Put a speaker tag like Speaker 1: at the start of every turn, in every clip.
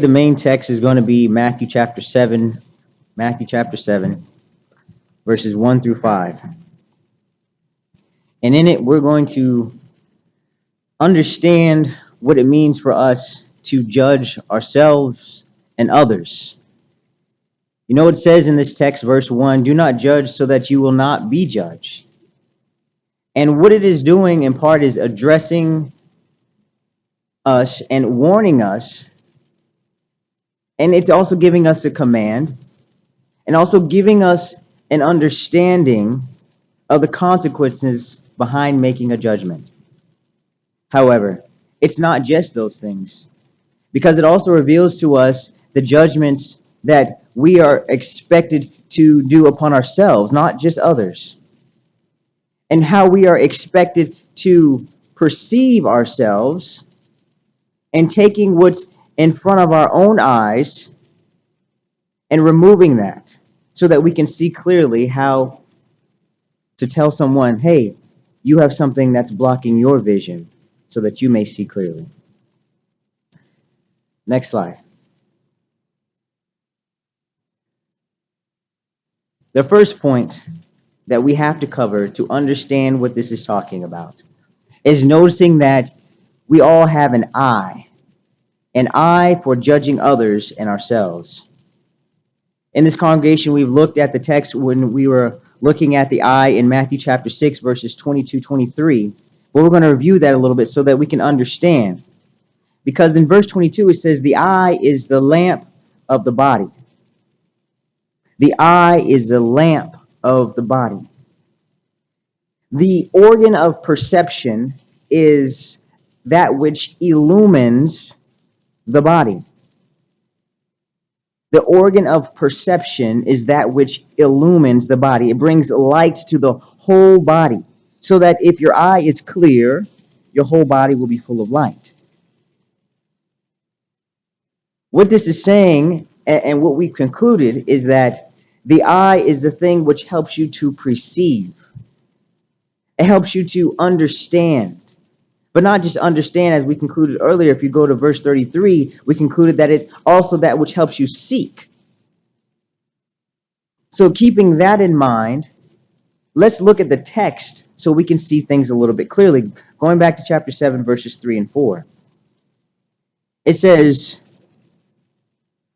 Speaker 1: The main text is going to be Matthew chapter 7, verses 1 through 5. And in it, we're going to understand what it means for us to judge ourselves and others. You know, it says in this text, verse 1, do not judge so that you will not be judged. And what it is doing in part is addressing us and warning us. And it's also giving us a command and also giving us an understanding of the consequences behind making a judgment. However, it's not just those things, because it also reveals to us the judgments that we are expected to do upon ourselves, not just others, and how we are expected to perceive ourselves and taking what's in front of our own eyes and removing that so that we can see clearly how to tell someone, hey, you have something that's blocking your vision so that you may see clearly. Next slide. The first point that we have to cover to understand what this is talking about is noticing that we all have an eye for judging others and ourselves. In this congregation, we've looked at the text when we were looking at the eye in Matthew chapter 6, verses 22-23. But we're going to review that a little bit so that we can understand. Because in verse 22, it says, the eye is the lamp of the body. The eye is the lamp of the body. The organ of perception is that which illumines the body. The organ of perception is that which illumines the body. It brings light to the whole body, so that if your eye is clear, your whole body will be full of light. What this is saying, and what we've concluded, is that the eye is the thing which helps you to perceive. It helps you to understand. But not just understand, as we concluded earlier. If you go to verse 33, we concluded that it's also that which helps you seek. So keeping that in mind, let's look at the text so we can see things a little bit clearly. Going back to chapter 7, verses 3 and 4. It says,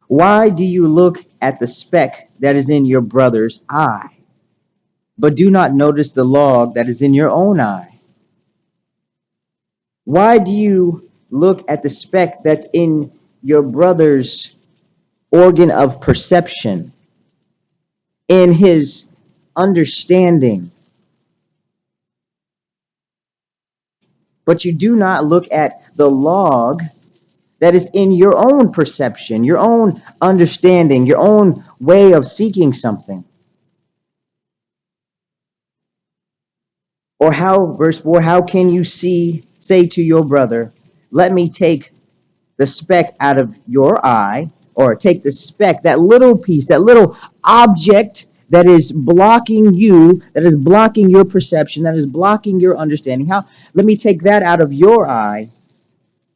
Speaker 1: why do you look at the speck that is in your brother's eye, but do not notice the log that is in your own eye? Why do you look at the speck that's in your brother's organ of perception, in his understanding, but you do not look at the log that is in your own perception, your own understanding, your own way of seeking something? Or how, verse 4, how can you say to your brother, let me take the speck out of your eye, or take the speck, that little piece, that little object that is blocking you, that is blocking your perception, that is blocking your understanding. Let me take that out of your eye,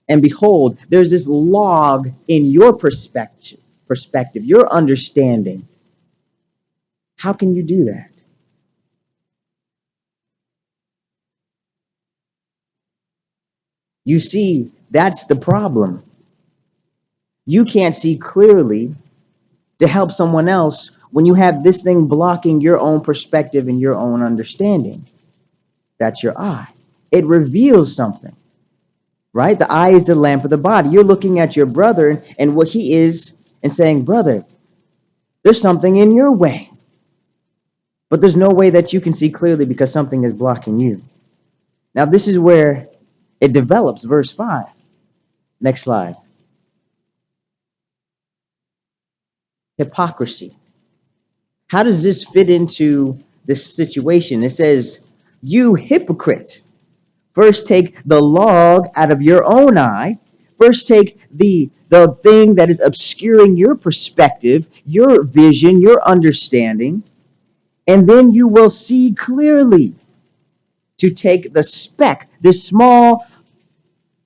Speaker 1: and behold, there's this log in your perspective, your understanding. How can you do that? You see, that's the problem. You can't see clearly to help someone else when you have this thing blocking your own perspective and your own understanding. That's your eye. It reveals something, right? The eye is the lamp of the body. You're looking at your brother and what he is and saying, brother, there's something in your way. But there's no way that you can see clearly because something is blocking you. Now, this is where it develops, verse 5. Next slide. Hypocrisy. How does this fit into this situation? It says, you hypocrite, first take the log out of your own eye. First take the thing that is obscuring your perspective, your vision, your understanding, and then you will see clearly to take the speck, this small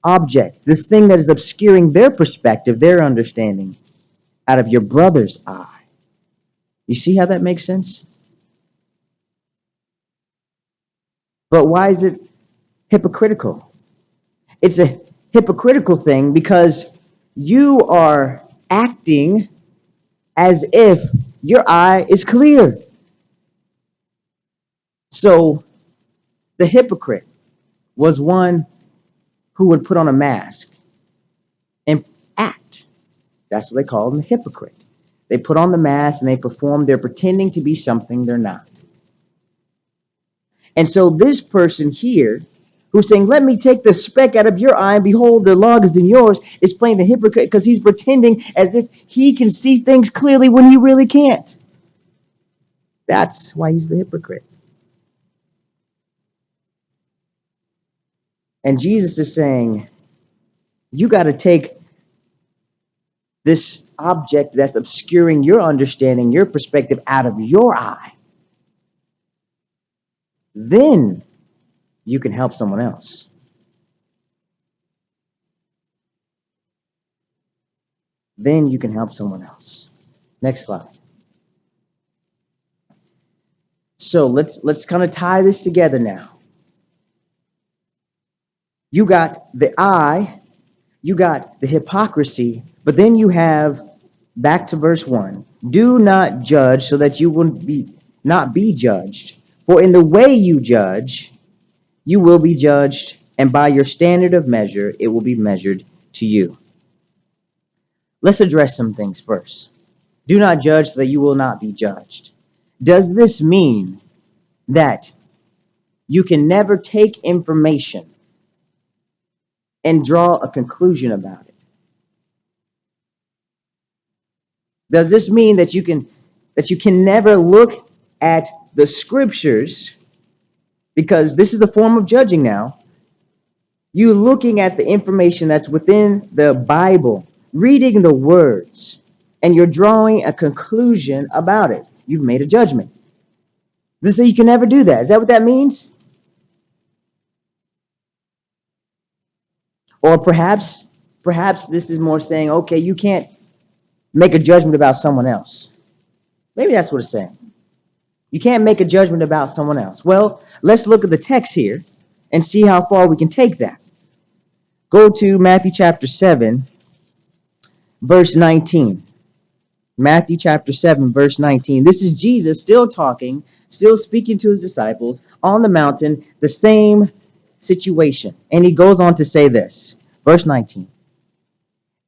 Speaker 1: object, this thing that is obscuring their perspective, their understanding, out of your brother's eye. You see how that makes sense? But why is it hypocritical? It's a hypocritical thing because you are acting as if your eye is clear. So the hypocrite was one who would put on a mask and act. That's what they call them, a hypocrite. They put on the mask and they perform, they're pretending to be something they're not. And so this person here, who's saying, let me take the speck out of your eye and behold, the log is in yours, is playing the hypocrite because he's pretending as if he can see things clearly when he really can't. That's why he's the hypocrite. And Jesus is saying, you got to take this object that's obscuring your understanding, your perspective out of your eye. Then you can help someone else. Then you can help someone else. Next slide. So let's kind of tie this together now. You got the eye, you got the hypocrisy, but then you have, back to verse 1, do not judge so that you will not be judged. For in the way you judge, you will be judged, and by your standard of measure, it will be measured to you. Let's address some things first. Do not judge so that you will not be judged. Does this mean that you can never take information and draw a conclusion about it? Does this mean that you can never look at the scriptures, because this is the form of judging now? You looking at the information that's within the Bible, reading the words, and you're drawing a conclusion about it. You've made a judgment. This so you can never do that. Is that what that means? Or perhaps this is more saying, okay, you can't make a judgment about someone else. Maybe that's what it's saying. You can't make a judgment about someone else. Well, let's look at the text here and see how far we can take that. Go to Matthew chapter 7, verse 19. Matthew chapter 7, verse 19. This is Jesus still talking, still speaking to his disciples on the mountain, the same situation. And he goes on to say this, verse 19.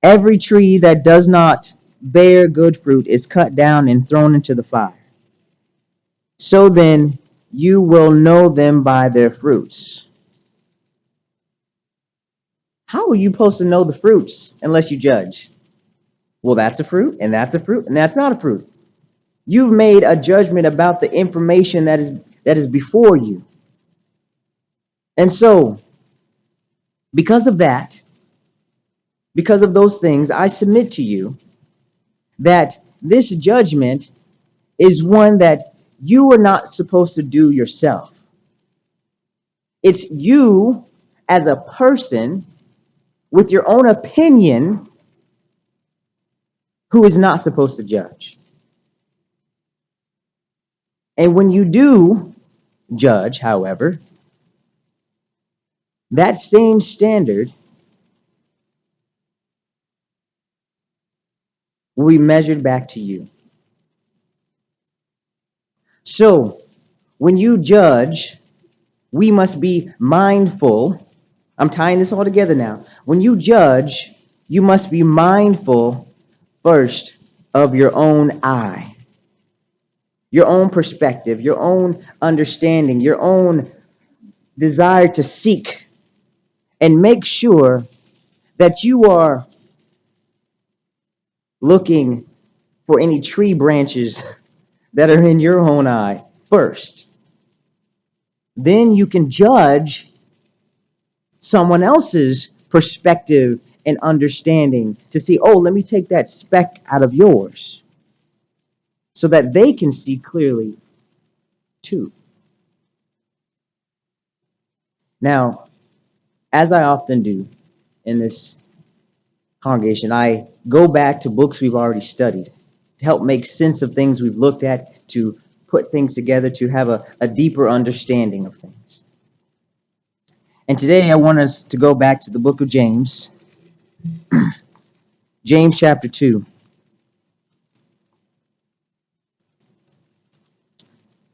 Speaker 1: Every tree that does not bear good fruit is cut down and thrown into the fire. So then you will know them by their fruits. How are you supposed to know the fruits unless you judge? Well, that's a fruit, and that's a fruit, and that's not a fruit. You've made a judgment about the information that is before you. And so, because of that, because of those things, I submit to you that this judgment is one that you are not supposed to do yourself. It's you as a person with your own opinion who is not supposed to judge. And when you do judge, however, that same standard will be measured back to you. So, when you judge, we must be mindful. I'm tying this all together now. When you judge, you must be mindful first of your own eye, your own perspective, your own understanding, your own desire to seek, and make sure that you are looking for any tree branches that are in your own eye first. Then you can judge someone else's perspective and understanding to see, oh, let me take that speck out of yours so that they can see clearly too. Now, as I often do, in this congregation, I go back to books we've already studied to help make sense of things we've looked at, to put things together, to have a deeper understanding of things. And today I want us to go back to the book of James, James chapter 2,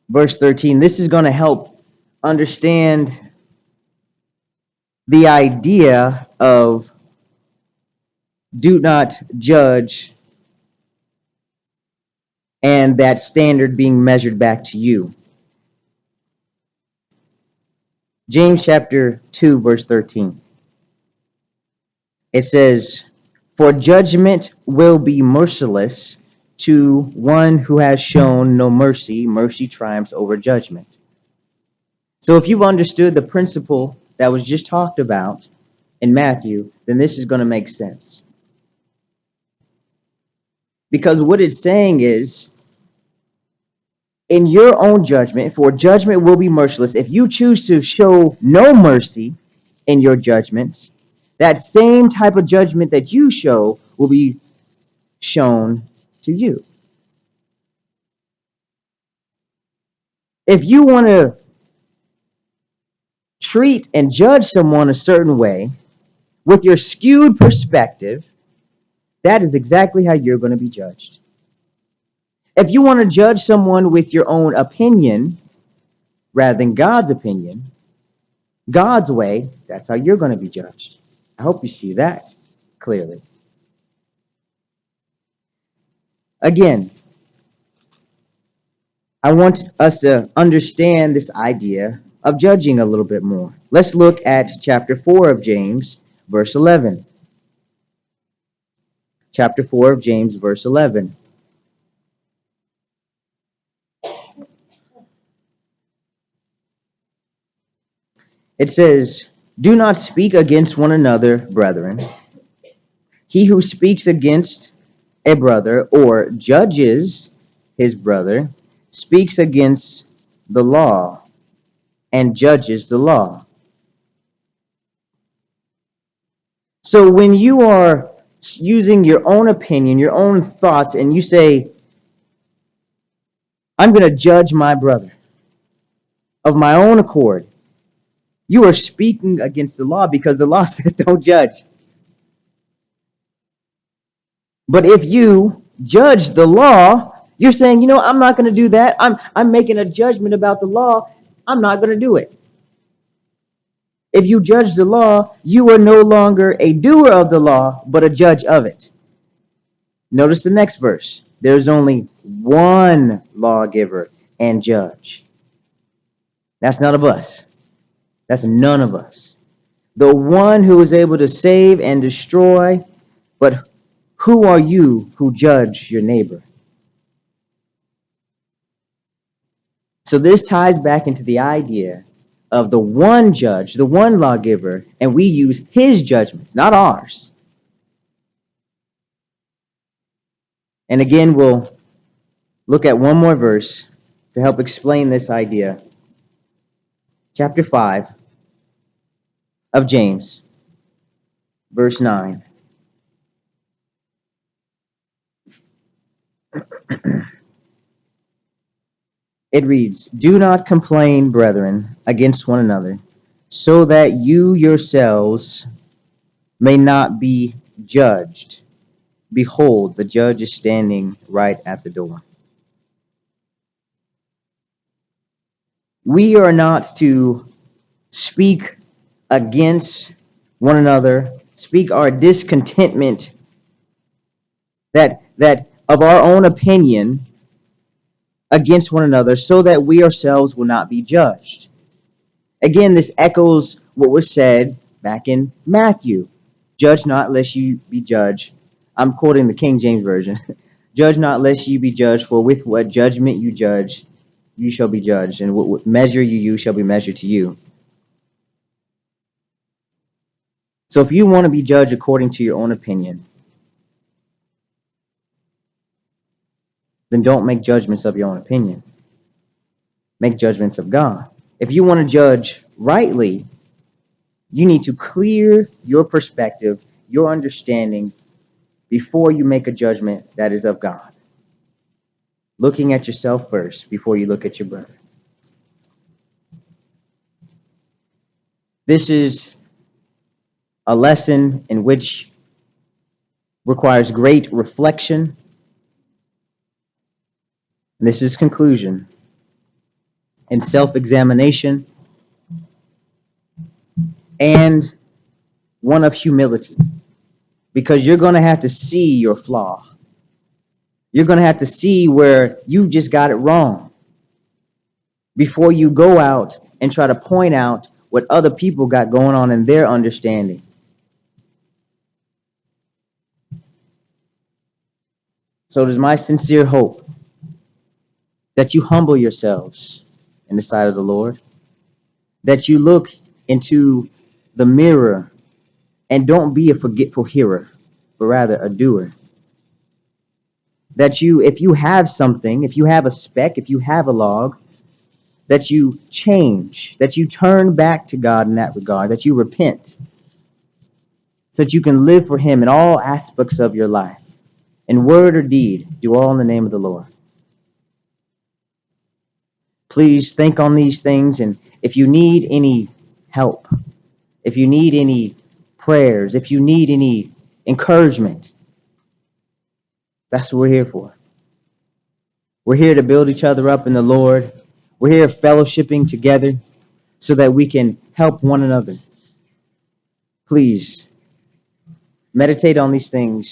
Speaker 1: verse 13. This is going to help understand the idea of do not judge and that standard being measured back to you. James chapter 2, verse 13. It says, "For judgment will be merciless to one who has shown no mercy. Mercy triumphs over judgment." So if you've understood the principle that was just talked about in Matthew, then this is going to make sense. Because what it's saying is, in your own judgment, for judgment will be merciless. If you choose to show no mercy in your judgments, that same type of judgment that you show will be shown to you. If you want to treat and judge someone a certain way with your skewed perspective, that is exactly how you're going to be judged. If you want to judge someone with your own opinion rather than God's opinion, God's way, that's how you're going to be judged. I hope you see that clearly. Again, I want us to understand this idea of judging a little bit more. Let's look at chapter 4 of James, verse 11. Chapter 4 of James, verse 11. It says, "Do not speak against one another, brethren. He who speaks against a brother or judges his brother speaks against the law and judges the law." So when you are using your own opinion, your own thoughts, and you say, "I'm going to judge my brother of my own accord," you are speaking against the law, because the law says don't judge. But if you judge the law, you're saying, I'm not going to do that. I'm making a judgment about the law. I'm not going to do it. If you judge the law, you are no longer a doer of the law, but a judge of it. Notice the next verse. There's only one lawgiver and judge. That's none of us. That's none of us. The one who is able to save and destroy, but who are you who judge your neighbor? So this ties back into the idea of the one judge, the one lawgiver, and we use his judgments, not ours. And again, we'll look at one more verse to help explain this idea. Chapter 5 of James, verse 9. It reads, "Do not complain, brethren, against one another, so that you yourselves may not be judged. Behold, the judge is standing right at the door." We are not to speak against one another, speak our discontentment that of our own opinion against one another, so that we ourselves will not be judged. Again, this echoes what was said back in Matthew. "Judge not lest you be judged." I'm quoting the King James Version. "Judge not lest you be judged, for with what judgment you judge, you shall be judged, and what measure you use shall be measured to you." So if you want to be judged according to your own opinion, then don't make judgments of your own opinion. Make judgments of God. If you want to judge rightly, You need to clear your perspective, your understanding, before you make a judgment that is of God. Looking at yourself first before you look at your brother. This is a lesson in which requires great reflection. And this is conclusion and self-examination, and one of humility, because you're going to have to see your flaw. You're going to have to see where you just got it wrong before you go out and try to point out what other people got going on in their understanding. So it is my sincere hope that you humble yourselves in the sight of the Lord, that you look into the mirror and don't be a forgetful hearer, but rather a doer. That you, if you have something, if you have a speck, if you have a log, that you change, that you turn back to God in that regard, that you repent, so that you can live for Him in all aspects of your life, in word or deed, do all in the name of the Lord. Please think on these things, and if you need any help, if you need any prayers, if you need any encouragement, that's what we're here for. We're here to build each other up in the Lord. We're here fellowshipping together so that we can help one another. Please meditate on these things